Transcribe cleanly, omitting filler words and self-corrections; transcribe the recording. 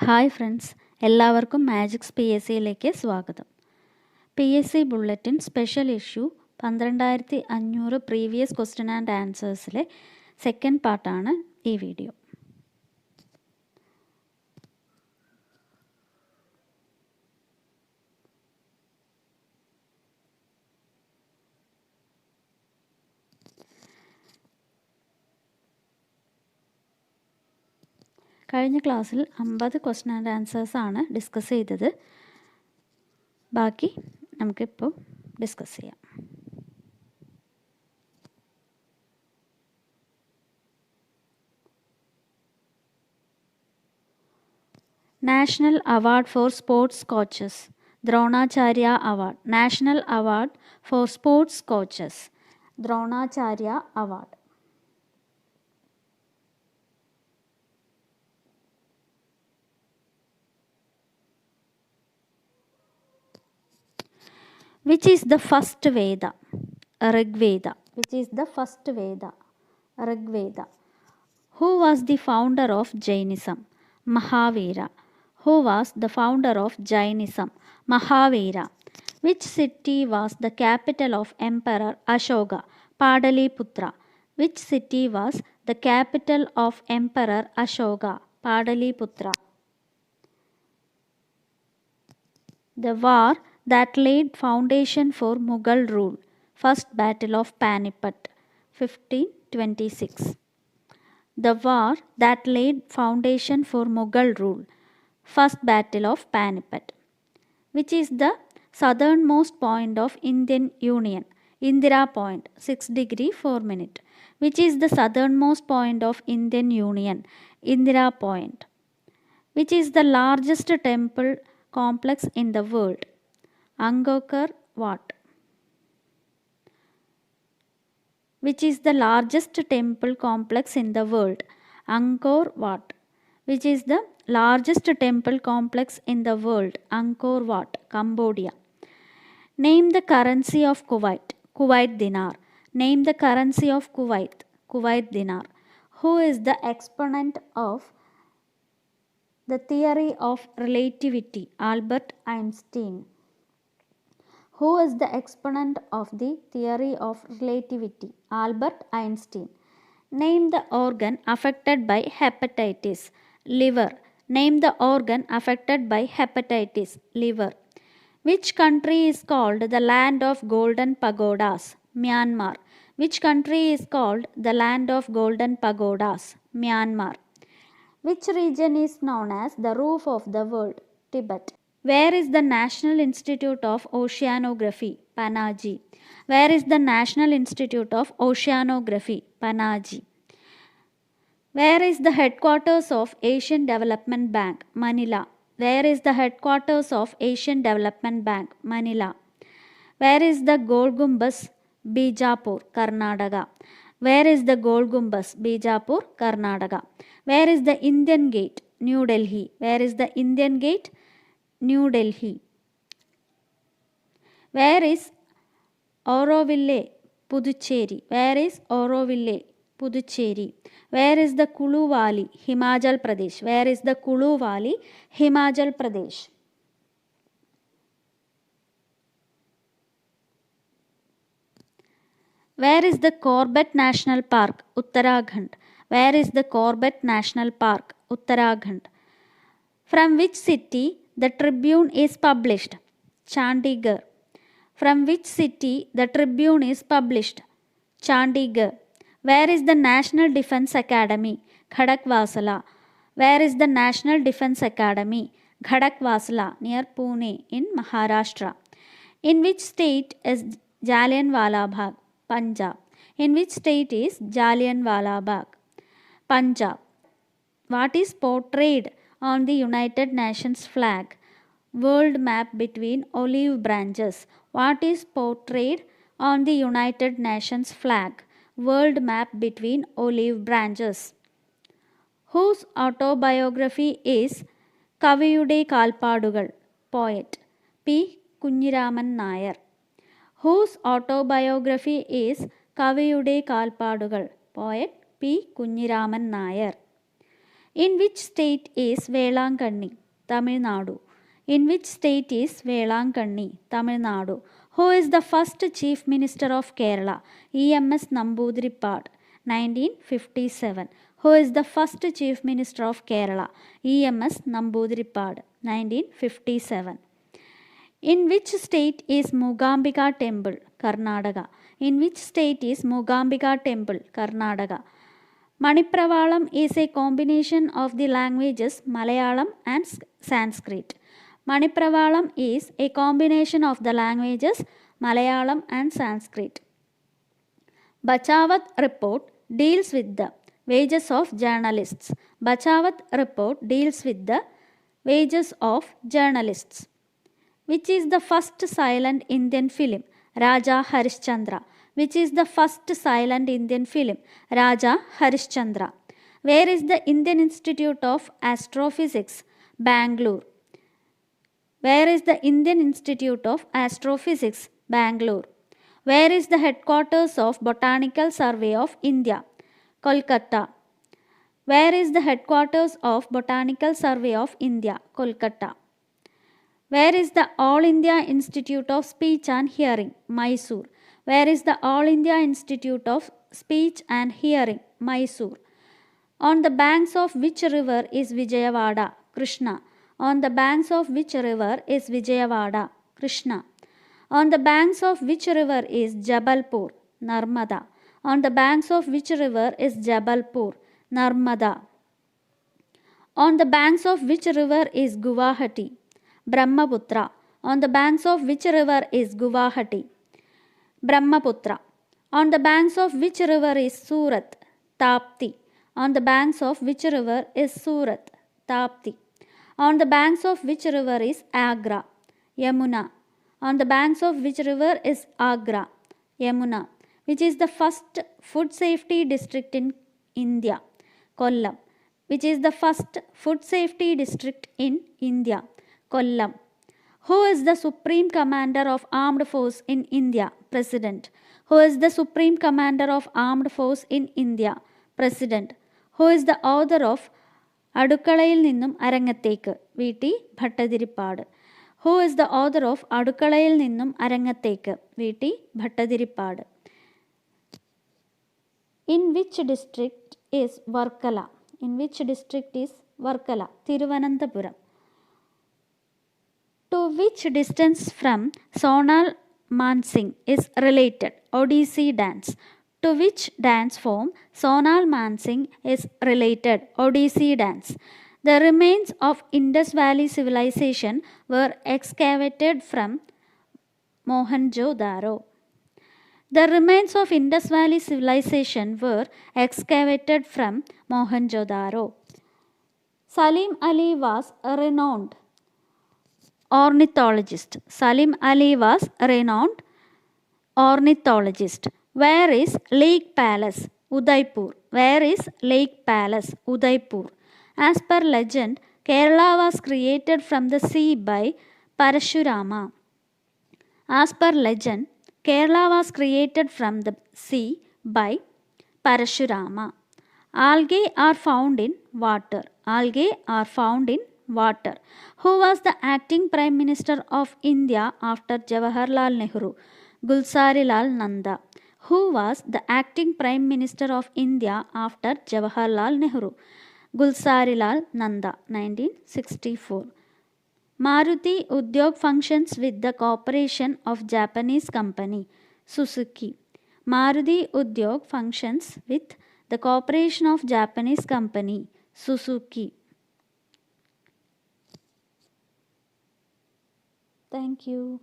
Hi friends, എല്ലാവർക്കും Magics PSCയിലേക്ക് സ്വാഗതം. PSC bulletin special issue 12500 previous question and ആൻസേഴ്സിലെ സെക്കൻഡ് പാർട്ടാണ് ഈ വീഡിയോ. കഴിഞ്ഞ ക്ലാസ്സിൽ 50 ക്വസ്റ്റ്യൻ ആൻഡ് ആൻസേഴ്സ് ആണ് ഡിസ്കസ് ചെയ്തത്. ബാക്കി നമുക്കിപ്പോൾ ഡിസ്കസ് ചെയ്യാം. National award for sports coaches, Dronacharya award. National award for sports coaches, Dronacharya award. Which is the first Veda? Rig Veda. Which is the first Veda? Rig Veda. Who was the founder of Jainism? Mahavira. Who was the founder of Jainism? Mahavira. Which city was the capital of Emperor Ashoka? Padaliputra. Which city was the capital of Emperor Ashoka? Padaliputra. The war that laid foundation for Mughal rule. First Battle of Panipat, 1526. The war that laid foundation for Mughal rule. First Battle of Panipat. Which is the southernmost point of Indian Union? Indira Point, 6 degree 4 minute. Which is the southernmost point of Indian Union? Indira Point. Which is the largest temple complex in the world? Angkor Wat. Which is the largest temple complex in the world? Angkor Wat. Which is the largest temple complex in the world? Angkor Wat, Cambodia. Name the currency of Kuwait. Kuwait dinar. Name the currency of Kuwait. Kuwait dinar. Who is the exponent of the theory of relativity? Albert Einstein. Who is the exponent of the theory of relativity? Albert Einstein. Name the organ affected by hepatitis. Liver. Name the organ affected by hepatitis. Liver. Which country is called the land of golden pagodas? Myanmar. Which country is called the land of golden pagodas? Myanmar. Which region is known as the roof of the world? Tibet. Where is the National Institute of Oceanography? Panaji. Where is the National Institute of Oceanography? Panaji. Where is the headquarters of Asian Development Bank? Manila. Where is the headquarters of Asian Development Bank? Manila. Where is the Gol Gumbaz? Bijapur, Karnataka. Where is the Gol Gumbaz? Bijapur, Karnataka. Where is the Indian Gate? New Delhi. Where is the Indian Gate? New Delhi. Where is Auroville? Puducherry. Where is Auroville? Puducherry. Where is the Kulu Valley? Himachal Pradesh. Where is the Kulu Valley? Himachal Pradesh. Where is the Corbett National Park? Uttarakhand. Where is the Corbett National Park? Uttarakhand. From which city the Tribune is published? Chandigarh. From which city the Tribune is published? Chandigarh. Where is the National Defence Academy? Khadakwasala. Where is the National Defence Academy? Khadakwasala, near Pune in Maharashtra. In which state is Jallianwala Bagh? Punjab. In which state is Jallianwala Bagh? Punjab. What is portrayed on the United Nations flag? World map between olive branches. What is portrayed on the United Nations flag? World map between olive branches. Whose autobiography is Kaviyude Kalpadugal? Poet P. Kunyiraman Nayar. Whose autobiography is Kaviyude Kalpadugal? Poet P. Kunyiraman Nayar. In which state is Velankanni? Tamil Nadu. In which state is Velankanni? Tamil Nadu. Who is the first Chief Minister of Kerala? E.M.S. Namboodiripad, 1957. Who is the first Chief Minister of Kerala? E.M.S. Namboodiripad, 1957. In which state is Mugambika Temple? Karnataka. In which state is Mugambika Temple? Karnataka. Manipravalam is a combination of the languages Malayalam and Sanskrit. Manipravalam is a combination of the languages Malayalam and Sanskrit. Bachawat report deals with the wages of journalists. Bachawat report deals with the wages of journalists. Which is the first silent Indian film? Raja Harishchandra. Which is the first silent Indian film? Raja Harishchandra. Where is the Indian Institute of Astrophysics? Bangalore. Where is the Indian Institute of Astrophysics? Bangalore. Where is the headquarters of Botanical Survey of India? Kolkata. Where is the headquarters of Botanical Survey of India? Kolkata. Where is the All India Institute of Speech and Hearing? Mysore. Where is the All India Institute of Speech and Hearing? Mysore. On the banks of which river is Vijayawada? Krishna. On the banks of which river is Vijayawada? Krishna. On the banks of which river is Jabalpur? Narmada. On the banks of which river is Jabalpur? Narmada. On the banks of which river is Guwahati? Brahmaputra. On the banks of which river is Guwahati? Brahmaputra. On the banks of which river is Surat? Tapti. On the banks of which river is Surat? Tapti. On the banks of which river is Agra? Yamuna. On the banks of which river is Agra? Yamuna. Which is the first food safety district in India? Kollam. Which is the first food safety district in India? Kollam. Who is the Supreme Commander of Armed Force in India? President. Who is the Supreme Commander of Armed Force in India? President. Who is the author of Adukkalayil Ninnum Arangathekku? V.T. Bhattattiripad. Who is the author of Adukkalayil Ninnum Arangathekku? V.T. Bhattattiripad. In which district is Varkala? In which district is Varkala? Thiruvananthapuram. To which distance from Sonal Mansingh is related Odissi dance? To which dance form Sonal Mansingh is related Odissi dance? The remains of Indus Valley civilization were excavated from Mohenjo-daro. The remains of Indus Valley civilization were excavated from Mohenjo-daro. Salim Ali was a renowned ornithologist. Salim Ali was a renowned ornithologist. Where is Lake Palace? Udaipur. Where is Lake Palace? Udaipur. As per legend, Kerala was created from the sea by Parashurama. As per legend, Kerala was created from the sea by Parashurama. Algae are found in water. Algae are found in water. Who was the acting Prime Minister of India after Jawaharlal Nehru? Gulzarilal Nanda. Who was the acting Prime Minister of India after Jawaharlal Nehru? Gulzarilal Nanda, 1964. Maruti Udyog functions with the cooperation of Japanese company Suzuki. Maruti Udyog functions with the cooperation of Japanese company Suzuki. Thank you.